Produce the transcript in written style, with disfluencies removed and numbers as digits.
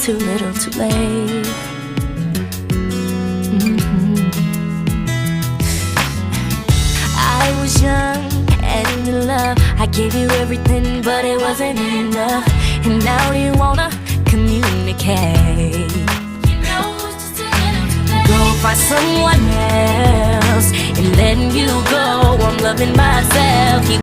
too little, too late. I was young and in love. I gave you everything, but it wasn't enough. And now you wanna communicate. Go find someone else and letting you go. I'm loving myself.